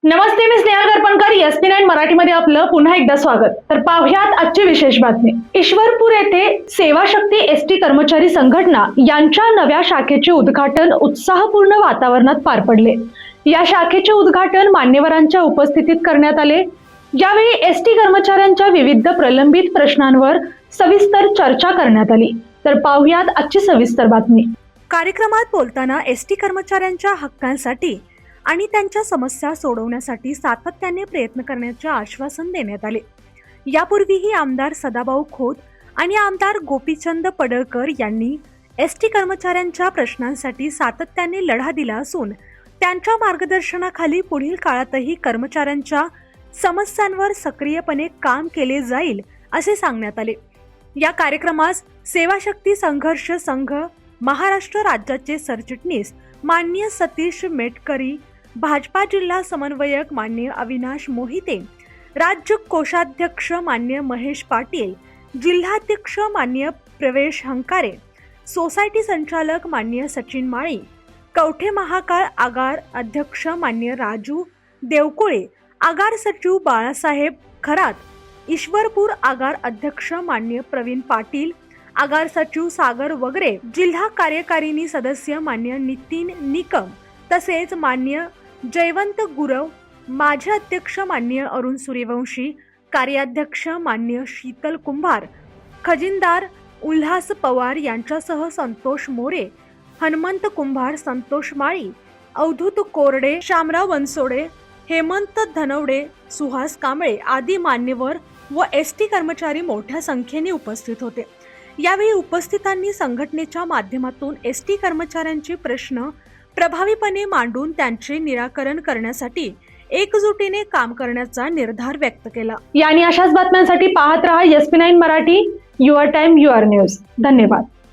नमस्ते, मी Snehal गरपणकर. SP9 मराठीमध्ये आपलं पुन्हा एकदा स्वागत. तर पाहुयात आजची विशेष बातमी. ईश्वरपूर येथे सेवाशक्ती ST कर्मचारी संघटना यांच्या नव्या शाखेचे उद्घाटन उत्साहपूर्ण वातावरणात पार पडले. या शाखेचे उद्घाटन मान्यवरांच्या उपस्थितीत करण्यात आले. यावेळी ST कर्मचाऱ्यांच्या विविध प्रलंबित प्रश्नांवर सविस्तर चर्चा करण्यात आली. तर पाहुयात आजची सविस्तर बातमी. कार्यक्रमात बोलताना ST कर्मचाऱ्यांच्या हक्कांसाठी आणि त्यांच्या समस्या सोडवण्यासाठी सातत्याने प्रयत्न करण्याचे आश्वासन देण्यात आले. यापूर्वीही आमदार सदाभाऊ खोत आणि आमदार गोपीचंद पडळकर यांनी ST कर्मचाऱ्यांच्या प्रश्नांसाठी सातत्याने लढा दिला असून त्यांच्या मार्गदर्शनाखाली पुढील काळातही कर्मचाऱ्यांच्या समस्यांवर सक्रियपणे काम केले जाईल असे सांगण्यात आले. या कार्यक्रमास सेवाशक्ती संघर्ष संघ महाराष्ट्र राज्याचे सरचिटणीस माननीय सतीश मेटकरी, भाजपा जिल्हा समन्वयक माननीय अविनाश मोहिते, राज्य कोषाध्यक्ष माननीय महेश पाटील, जिल्हाध्यक्ष माननीय प्रवेश हंकारे, सोसायटी संचालक माननीय सचिन माळी, कवठे महाकाळ आगार अध्यक्ष माननीय राजू देवकुळे, आगार सचिव बाळासाहेब खरात, ईश्वरपूर आगार अध्यक्ष माननीय प्रवीण पाटील, आगार सचिव सागर वगैरे, जिल्हा कार्यकारिणी सदस्य माननीय नितीन निकम, तसेच माननीय जयवंत गुरव, माजी अध्यक्ष माननीय अरुण सूर्यवंशी, कार्याध्यक्ष माननीय शीतल कुंभार, खजिनदार उल्हास पवार यांच्यासह संतोष मोरे, हनुमंत कुंभार, संतोष माळी, अवधूत कोरडे, शामराव बनसोडे, हेमंत धनवडे, सुहास कांबळे आदी मान्यवर व ST कर्मचारी मोठ्या संख्येने उपस्थित होते. यावेळी उपस्थितांनी संघटनेच्या माध्यमातून ST कर्मचाऱ्यांचे प्रश्न प्रभावीपणे मांडून त्यांचे निराकरण करण्यासाठी एकजुटीने काम करण्याचा निर्धार व्यक्त केला. आणि अशाच बातम्यांसाठी पाहत रहा SP9 Marathi. Your time your news. धन्यवाद.